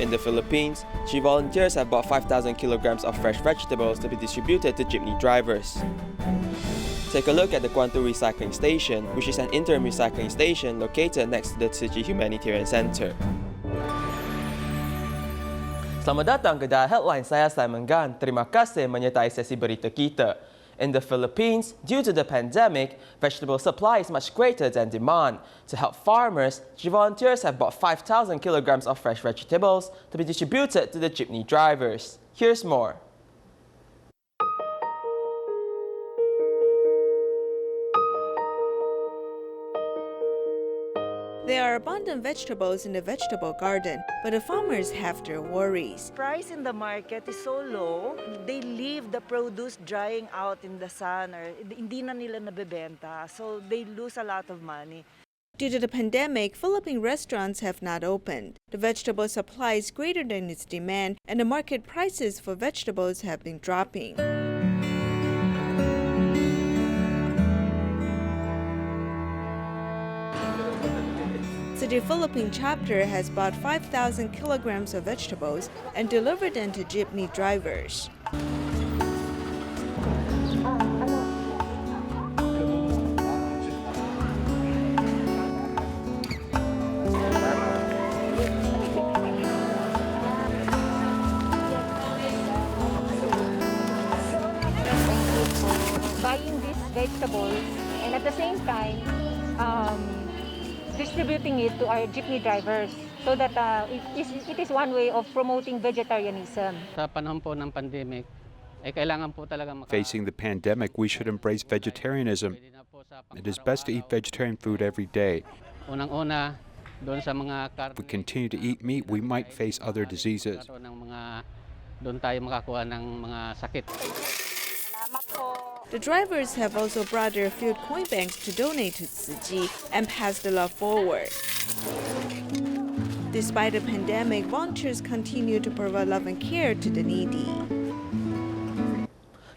In the Philippines, Tzu Chi volunteers have bought 5,000 kilograms of fresh vegetables to be distributed to jeepney drivers. Take a look at the Kwantu Recycling Station, which is an interim recycling station located next to the Tzu Chi Humanitarian Center. Selamat datang ke Dial Headline, saya Simon Gan. Terima kasih menyertai sesi berita kita. In the Philippines, due to the pandemic, vegetable supply is much greater than demand. To help farmers, Tzu Chi volunteers have bought 5,000 kilograms of fresh vegetables to be distributed to the jeepney drivers. Here's more. There are abundant vegetables in the vegetable garden, but the farmers have their worries. Price in the market is so low, they leave the produce drying out in the sun or hindi na nila nabebenta, so they lose a lot of money. Due to the pandemic, Philippine restaurants have not opened. The vegetable supply is greater than its demand, and the market prices for vegetables have been dropping. The Philippine chapter has bought 5,000 kilograms of vegetables and delivered them to jeepney drivers. Buying these vegetables and at the same time distributing it to our jeepney drivers so that it is one way of promoting vegetarianism. Sa panahon po ng pandemic, kailangan po talaga Facing the pandemic, we should embrace vegetarianism. It is best to eat vegetarian food every day. Unang-una, doon sa mga If we continue to eat meat, we might face other diseases. Doon tayo makakuha ng mga sakit. The drivers have also brought their food coin banks to donate to Tzu Chi and pass the love forward. Despite the pandemic, volunteers continue to provide love and care to the needy.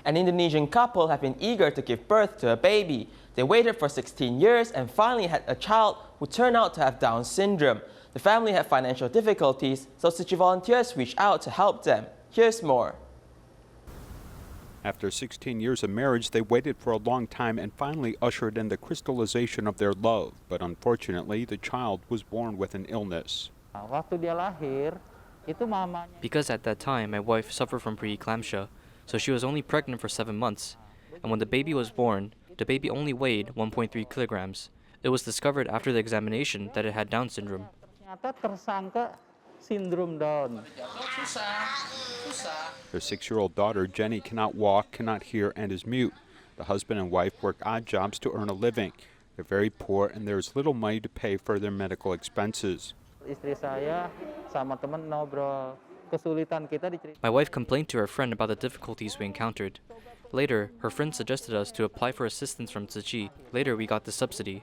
An Indonesian couple have been eager to give birth to a baby. They waited for 16 years and finally had a child who turned out to have Down syndrome. The family had financial difficulties, so Tzu Chi volunteers reached out to help them. Here's more. After 16 years of marriage, they waited for a long time and finally ushered in the crystallization of their love. But unfortunately, the child was born with an illness. Because at that time, my wife suffered from preeclampsia, so she was only pregnant for 7 months. And when the baby was born, the baby only weighed 1.3 kilograms. It was discovered after the examination that it had Down syndrome. Their 6-year-old daughter, Jenny, cannot walk, cannot hear, and is mute. The husband and wife work odd jobs to earn a living. They're very poor, and there is little money to pay for their medical expenses. My wife complained to her friend about the difficulties we encountered. Later, her friend suggested us to apply for assistance from Tzu Chi. Later, we got the subsidy.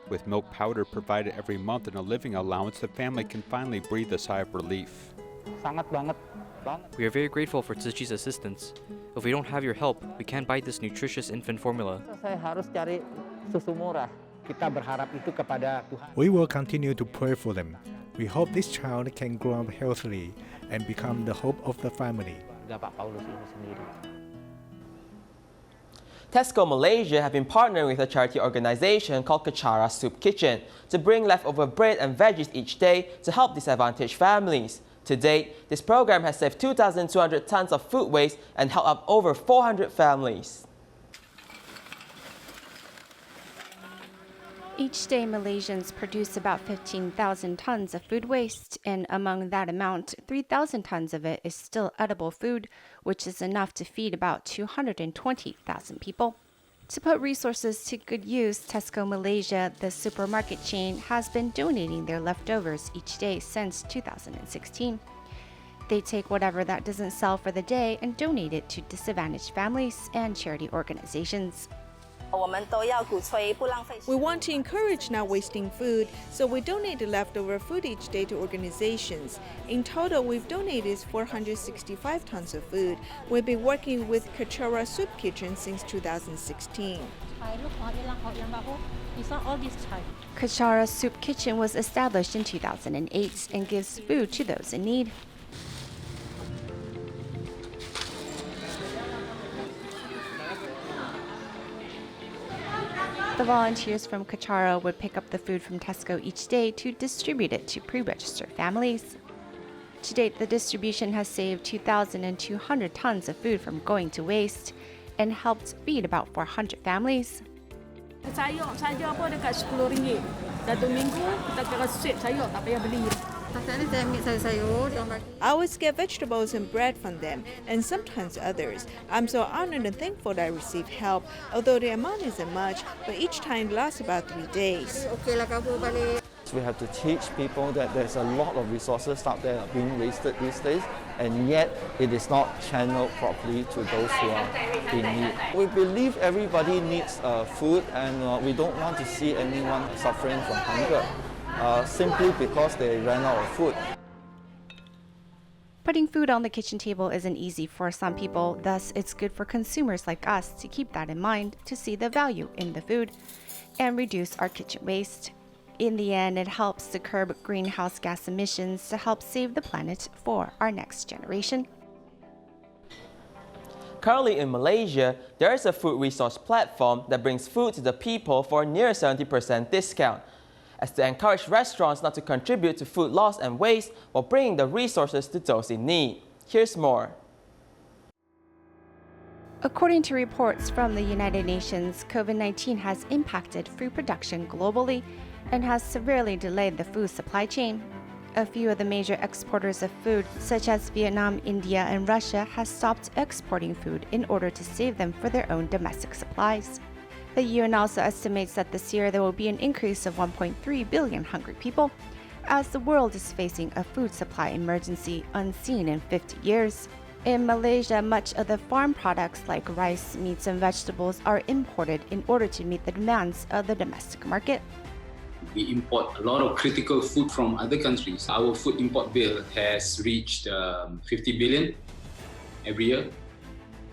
With milk powder provided every month and a living allowance, the family can finally breathe a sigh of relief. We are very grateful for Tzu Chi's assistance. If we don't have your help, we can't buy this nutritious infant formula. We will continue to pray for them. We hope this child can grow up healthily and become the hope of the family. Tesco Malaysia have been partnering with a charity organization called Kechara Soup Kitchen to bring leftover bread and veggies each day to help disadvantaged families. To date, this program has saved 2,200 tons of food waste and helped out over 400 families. Each day, Malaysians produce about 15,000 tons of food waste, and among that amount, 3,000 tons of it is still edible food, which is enough to feed about 220,000 people. To put resources to good use, Tesco Malaysia, the supermarket chain, has been donating their leftovers each day since 2016. They take whatever that doesn't sell for the day and donate it to disadvantaged families and charity organizations. We want to encourage not wasting food, so we donate the leftover food each day to organizations. In total, we've donated 465 tons of food. We've been working with Kechara Soup Kitchen since 2016. Kachara Soup Kitchen was established in 2008 and gives food to those in need. The volunteers from Kachara would pick up the food from Tesco each day to distribute it to pre-registered families. To date, the distribution has saved 2,200 tons of food from going to waste and helped feed about 400 families. Sayur saja pun dekat RM10. Satu minggu kita kira sweet sayur tak payah beli. I always get vegetables and bread from them, and sometimes others. I'm so honored and thankful that I receive help, although the amount isn't much, but each time lasts about 3 days. We have to teach people that there's a lot of resources out there being wasted these days, and yet it is not channeled properly to those who are in need. We believe everybody needs food, and we don't want to see anyone suffering from hunger, simply because they ran out of food. Putting food on the kitchen table isn't easy for some people, thus it's good for consumers like us to keep that in mind, to see the value in the food and reduce our kitchen waste. In the end, it helps to curb greenhouse gas emissions to help save the planet for our next generation. Currently in Malaysia, there is a food resource platform that brings food to the people for a near 70% discount, as to encourage restaurants not to contribute to food loss and waste while bringing the resources to those in need. Here's more. According to reports from the United Nations, COVID-19 has impacted food production globally and has severely delayed the food supply chain. A few of the major exporters of food, such as Vietnam, India, and Russia, have stopped exporting food in order to save them for their own domestic supplies. The UN also estimates that this year there will be an increase of 1.3 billion hungry people, as the world is facing a food supply emergency unseen in 50 years. In Malaysia, much of the farm products like rice, meats, and vegetables are imported in order to meet the demands of the domestic market. We import a lot of critical food from other countries. Our food import bill has reached 50 billion every year.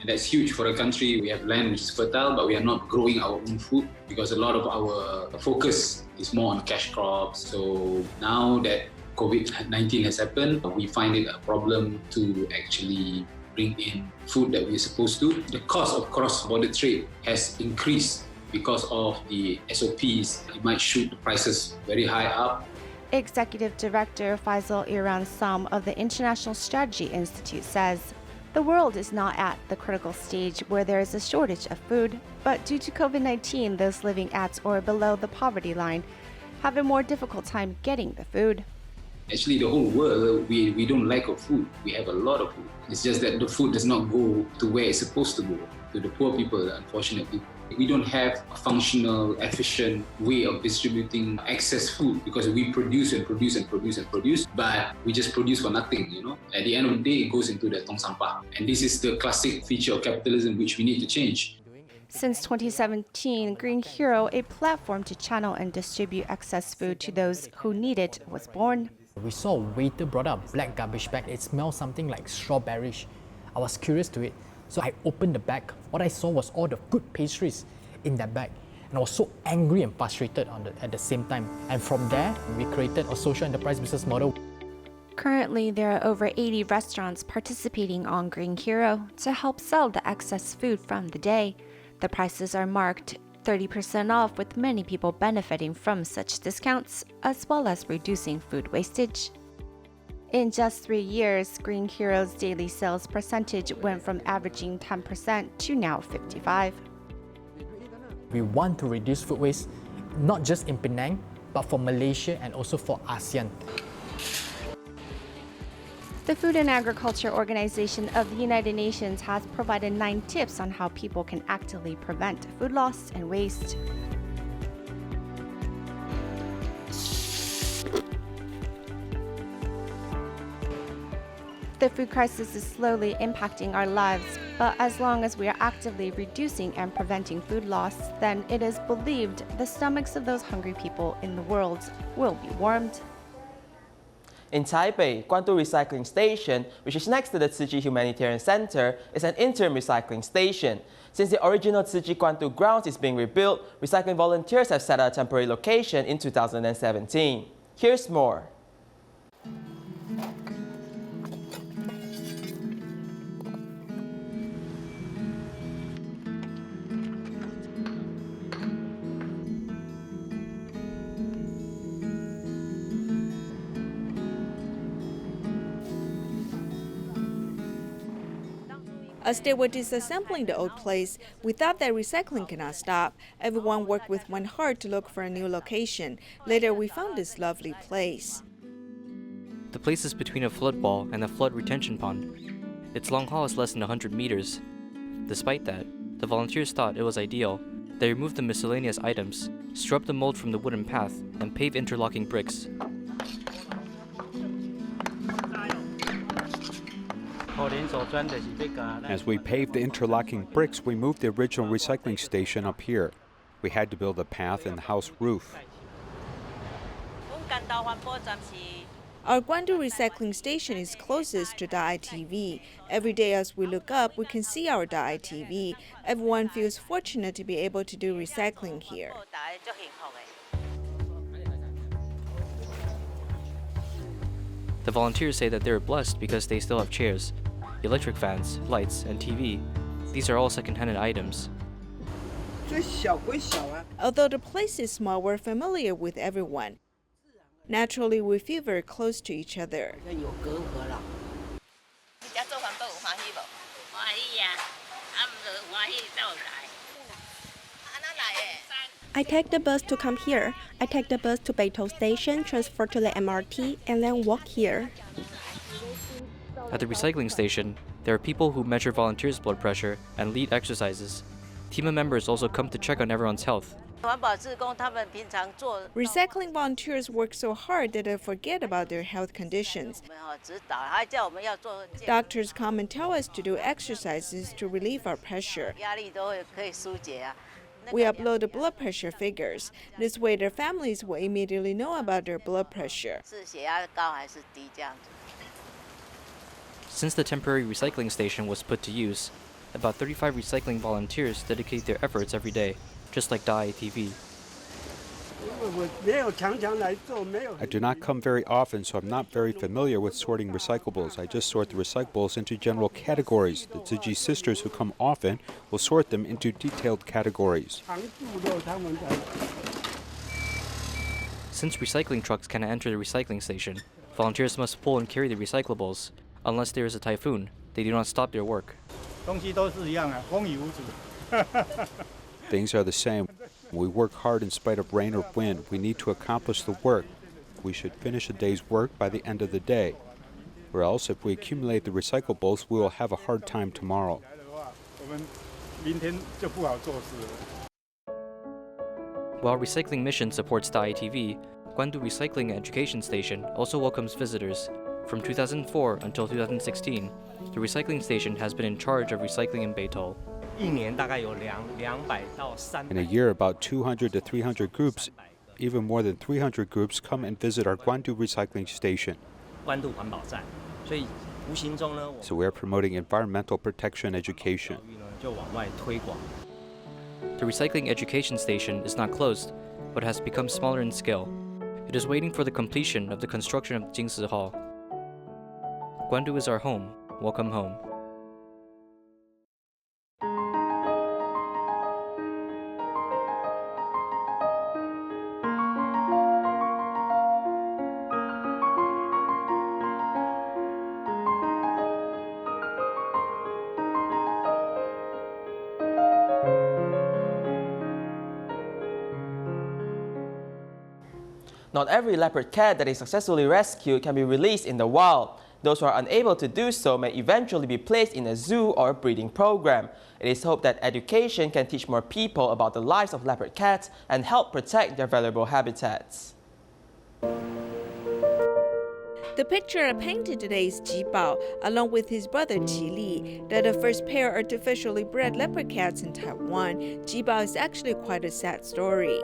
And that's huge for a country. We have land which is fertile, but we are not growing our own food because a lot of our focus is more on cash crops. So now that COVID-19 has happened, we find it a problem to actually bring in food that we're supposed to. The cost of cross-border trade has increased because of the SOPs. It might shoot the prices very high up. Executive Director Faisal Iran Sam of the International Strategy Institute says, the world is not at the critical stage where there is a shortage of food, but due to COVID-19, those living at or below the poverty line have a more difficult time getting the food. Actually, the whole world, we don't lack of food. We have a lot of food. It's just that the food does not go to where it's supposed to go, to the poor people, the unfortunate people. We don't have a functional, efficient way of distributing excess food because we produce and produce and produce and produce, but we just produce for nothing, you know. At the end of the day, it goes into the tong sampah. And this is the classic feature of capitalism which we need to change. Since 2017, Green Hero, a platform to channel and distribute excess food to those who need it, was born. We saw a waiter brought out a black garbage bag. It smelled something like strawberries. I was curious to it. So I opened the bag. What I saw was all the good pastries in that bag. And I was so angry and frustrated at the same time. And from there, we created a social enterprise business model. Currently, there are over 80 restaurants participating on Green Hero to help sell the excess food from the day. The prices are marked 30% off, with many people benefiting from such discounts, as well as reducing food wastage. In just 3 years, Green Hero's daily sales percentage went from averaging 10% to now 55%. We want to reduce food waste, not just in Penang, but for Malaysia and also for ASEAN. The Food and Agriculture Organization of the United Nations has provided 9 tips on how people can actively prevent food loss and waste. The food crisis is slowly impacting our lives, but as long as we are actively reducing and preventing food loss, then it is believed the stomachs of those hungry people in the world will be warmed. In Taipei, Guandu Recycling Station, which is next to the Tzu Chi Humanitarian Center, is an interim recycling station. Since the original Tzu Chi Guandu grounds is being rebuilt, recycling volunteers have set out a temporary location in 2017. Here's more. As they were disassembling the old place, we thought that recycling cannot stop. Everyone worked with one heart to look for a new location. Later, we found this lovely place. The place is between a flood wall and a flood retention pond. Its long haul is less than 100 meters. Despite that, the volunteers thought it was ideal. They removed the miscellaneous items, scrubbed the mold from the wooden path, and paved interlocking bricks. As we paved the interlocking bricks, we moved the original recycling station up here. We had to build a path in the house roof. Our Guandu recycling station is closest to the ITV. Every day as we look up, we can see our ITV. Everyone feels fortunate to be able to do recycling here. The volunteers say that they are blessed because they still have chairs, electric fans, lights, and TV. These are all second-hand items. Although the place is small, we're familiar with everyone. Naturally, we feel very close to each other. I take the bus to come here. I take the bus to Beitou Station, transfer to the MRT, and then walk here. At the recycling station, there are people who measure volunteers' blood pressure and lead exercises. Team members also come to check on everyone's health. Recycling volunteers work so hard that they forget about their health conditions. Doctors come and tell us to do exercises to relieve our pressure. We upload the blood pressure figures. This way their families will immediately know about their blood pressure. Since the temporary recycling station was put to use, about 35 recycling volunteers dedicate their efforts every day, just like the ITV. I do not come very often, so I'm not very familiar with sorting recyclables. I just sort the recyclables into general categories. The Tzu Chi sisters who come often will sort them into detailed categories. Since recycling trucks cannot enter the recycling station, volunteers must pull and carry the recyclables. Unless there is a typhoon, they do not stop their work. Things are the same. We work hard in spite of rain or wind. We need to accomplish the work. We should finish a day's work by the end of the day. Or else, if we accumulate the recyclables, we will have a hard time tomorrow. While Recycling Mission supports the ITV, Guandu Recycling Education Station also welcomes visitors. From 2004 until 2016, the recycling station has been in charge of recycling in Beitou. In a year, about 200 to 300 groups, even more than 300 groups, come and visit our Guandu recycling station. So we are promoting environmental protection education. The recycling education station is not closed, but has become smaller in scale. It is waiting for the completion of the construction of the Jingsi Hall. Guandu is our home. Welcome home. Not every leopard cat that is successfully rescued can be released in the wild. Those who are unable to do so may eventually be placed in a zoo or a breeding program. It is hoped that education can teach more people about the lives of leopard cats and help protect their valuable habitats. The picture I painted today is Ji Bao, along with his brother Qi Li. They're the first pair artificially bred leopard cats in Taiwan. Ji Bao is actually quite a sad story.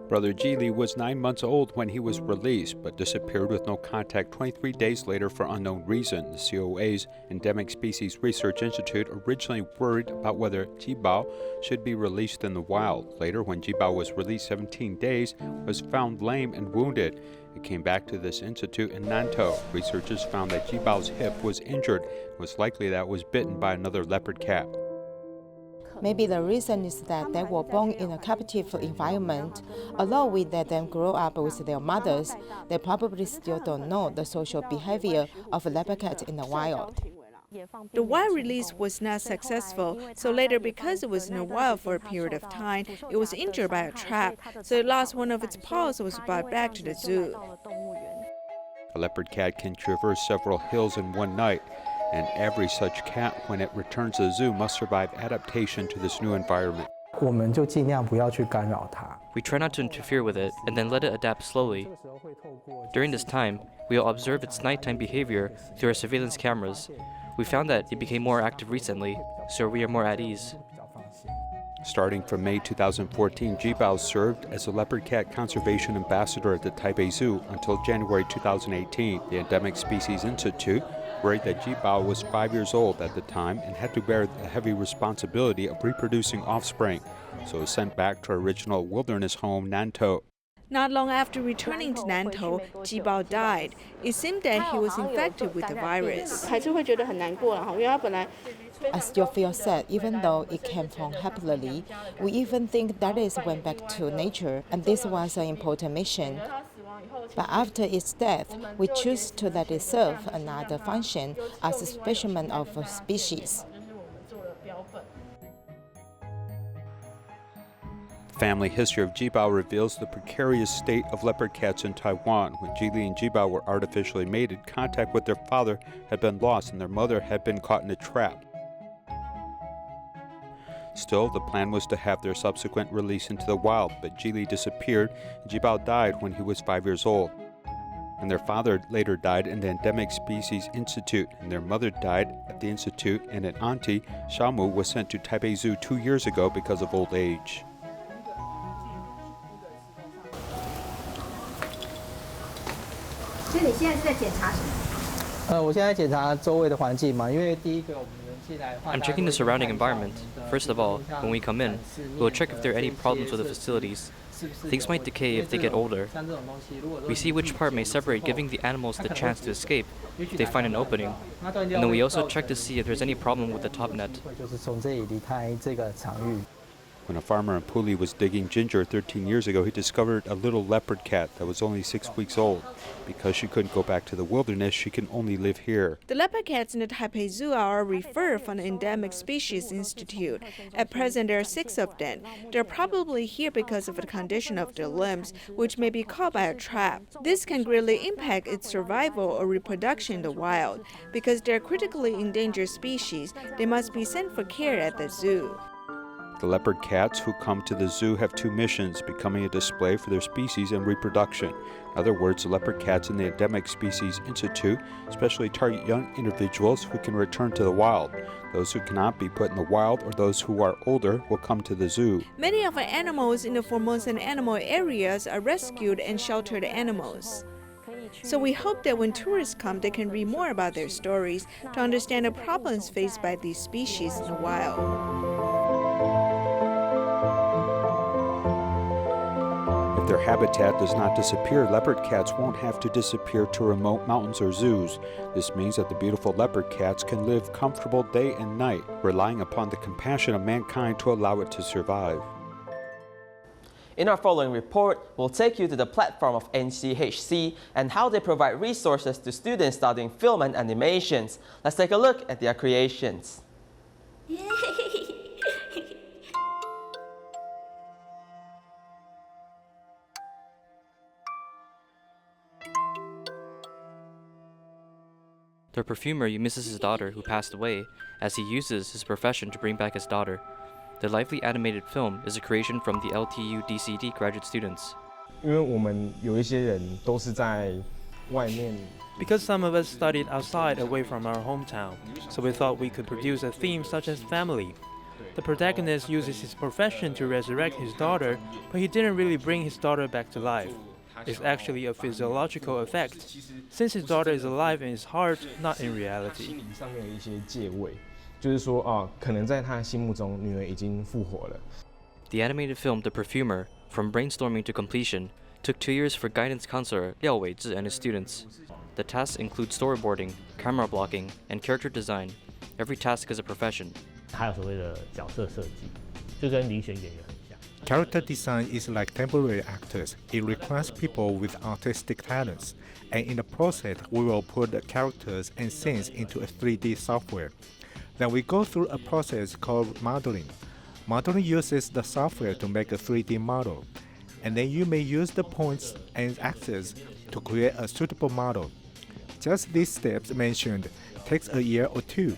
Brother Jili was 9 months old when he was released, but disappeared with no contact 23 days later for unknown reason. The COA's Endemic Species Research Institute originally worried about whether jibao should be released in the wild. Later, when jibao was released 17 days, was found lame and wounded. It came back to this institute in Nantou. Researchers found that jibao's hip was injured. It was likely that it was bitten by another leopard cat. Maybe the reason is that they were born in a captive environment. Although we let them grow up with their mothers, they probably still don't know the social behavior of a leopard cat in the wild. The wild release was not successful, so later, because it was in the wild for a period of time, it was injured by a trap, so it lost one of its paws and was brought back to the zoo. A leopard cat can traverse several hills in one night, and every such cat, when it returns to the zoo, must survive adaptation to this new environment. We try not to interfere with it and then let it adapt slowly. During this time, we will observe its nighttime behavior through our surveillance cameras. We found that it became more active recently, so we are more at ease. Starting from May 2014, jibao served as a leopard cat conservation ambassador at the Taipei Zoo until January 2018. The Endemic Species Institute worried that jibao was 5 years old at the time and had to bear the heavy responsibility of reproducing offspring, so it was sent back to our original wilderness home, Nantou. Not long after returning to Nantou, jibao died. It seemed that he was infected with the virus. I still feel sad, even though it came from happily. We even think that it went back to nature, and this was an important mission. But after its death, we choose to let it serve another function as a specimen of a species. The family history of jibao reveals the precarious state of leopard cats in Taiwan. When Jili and jibao were artificially mated, contact with their father had been lost and their mother had been caught in a trap. Still, the plan was to have their subsequent release into the wild, but Jili disappeared and jibao died when he was 5 years old. And their father later died in the Endemic Species Institute, and their mother died at the institute, and an auntie, Shamu, was sent to Taipei Zoo 2 years ago because of old age. I'm checking the surrounding environment. First of all, when we come in, we'll check if there are any problems with the facilities. Things might decay if they get older. We see which part may separate, giving the animals the chance to escape if they find an opening. And then we also check to see if there's any problem with the top net. When a farmer in Puli was digging ginger 13 years ago, he discovered a little leopard cat that was only 6 weeks old. Because she couldn't go back to the wilderness, she can only live here. The leopard cats in the Taipei Zoo are referred from the Endemic Species Institute. At present, there are 6 of them. They're probably here because of the condition of their limbs, which may be caught by a trap. This can greatly impact its survival or reproduction in the wild. Because they're critically endangered species, they must be sent for care at the zoo. The leopard cats who come to the zoo have 2 missions, becoming a display for their species and reproduction. In other words, the leopard cats in the Endemic Species Institute especially target young individuals who can return to the wild. Those who cannot be put in the wild or those who are older will come to the zoo. Many of our animals in the Formosan animal areas are rescued and sheltered animals. So we hope that when tourists come, they can read more about their stories to understand the problems faced by these species in the wild. If their habitat does not disappear, leopard cats won't have to disappear to remote mountains or zoos. This means that the beautiful leopard cats can live comfortable day and night, relying upon the compassion of mankind to allow it to survive. In our following report, we'll take you to the platform of NCHC and how they provide resources to students studying film and animations. Let's take a look at their creations. The perfumer misses his daughter who passed away as he uses his profession to bring back his daughter. The lively animated film is a creation from the LTU DCD graduate students. Because some of us studied outside away from our hometown, so we thought we could produce a theme such as family. The protagonist uses his profession to resurrect his daughter, but he didn't really bring his daughter back to life. It's actually a physiological effect, since his daughter is alive in his heart, not in reality. 就是说可能在他心目中女儿已经复活了。 The animated film The Perfumer, from brainstorming to completion, took 2 years for guidance counselor Liao Weizhi and his students. The tasks include storyboarding, camera blocking, and character design. Every task is a profession. 还有所谓的角色设计，就跟遴选演员很像。 Character design is like temporary actors. It requires people with artistic talents. And in the process, we will put the characters and scenes into a 3D software. Then we go through a process called modeling. Modeling uses the software to make a 3D model. And then you may use the points and axes to create a suitable model. Just these steps mentioned takes a year or two,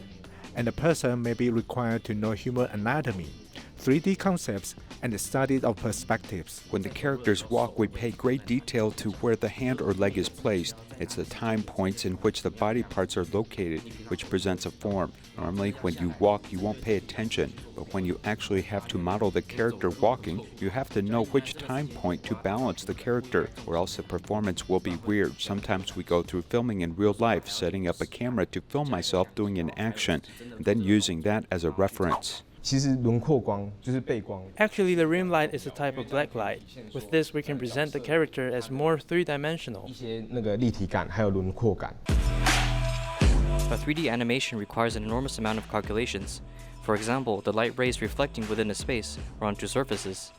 and the person may be required to know human anatomy, 3D concepts, and the study of perspectives. When the characters walk, we pay great detail to where the hand or leg is placed. It's the time points in which the body parts are located, which presents a form. Normally, when you walk, you won't pay attention, but when you actually have to model the character walking, you have to know which time point to balance the character, or else the performance will be weird. Sometimes we go through filming in real life, setting up a camera to film myself doing an action, and then using that as a reference. 其实轮廓光就是背光。 Actually, the rim light is a type of black light. With this, we can present the character as more three-dimensional. 一些那个立体感，还有轮廓感。 A 3D animation requires an enormous amount of calculations. For example, the light rays reflecting within a space or onto surfaces.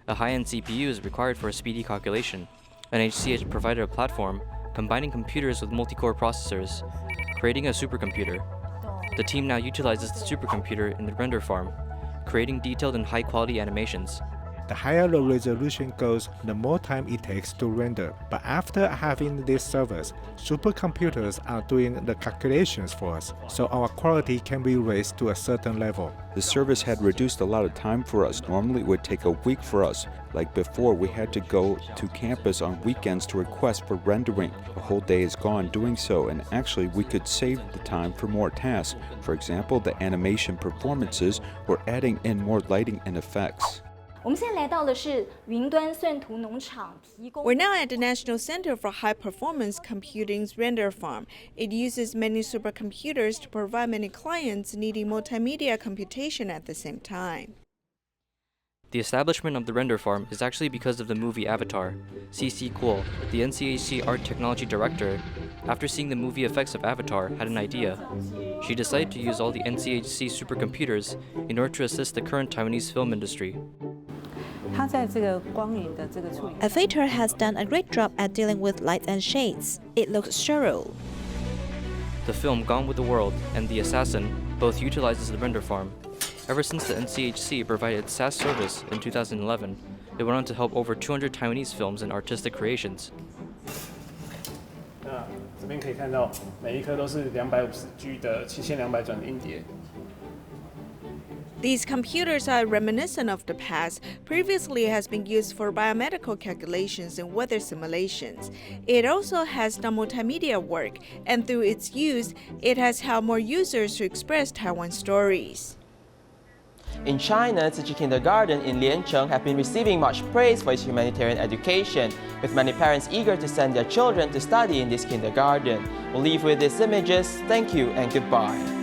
A high-end CPU is required for a speedy calculation. NHCH provided a platform combining computers with multi-core processors, creating a supercomputer. The team now utilizes the supercomputer in the render farm, creating detailed and high-quality animations. The higher the resolution goes, the more time it takes to render. But after having these servers, supercomputers are doing the calculations for us, so our quality can be raised to a certain level. The service had reduced a lot of time for us. Normally it would take a week for us. Like before, we had to go to campus on weekends to request for rendering. A whole day is gone doing so, and actually we could save the time for more tasks. For example, the animation performances or adding in more lighting and effects. We're now at the National Center for High Performance Computing's render farm. It uses many supercomputers to provide many clients needing multimedia computation at the same time. The establishment of the render farm is actually because of the movie Avatar. CC Kuo, the NCHC art technology director, after seeing the movie effects of Avatar, had an idea. She decided to use all the NCHC supercomputers in order to assist the current Taiwanese film industry. Avatar has done a great job at dealing with light and shades. It looks surreal. The film Gone with the World and The Assassin both utilizes the render farm. Ever since the NCHC provided SaaS service in 2011, it went on to help over 200 Taiwanese films and artistic creations. 这边可以看到每一颗都是250G 的7200转的硬碟。 These computers are reminiscent of the past. Previously, it has been used for biomedical calculations and weather simulations. It also has done multimedia work, and through its use, it has helped more users to express Taiwan stories. In China, Tzu Chi Kindergarten in Liancheng have been receiving much praise for its humanitarian education, with many parents eager to send their children to study in this kindergarten. We'll leave with these images. Thank you and goodbye.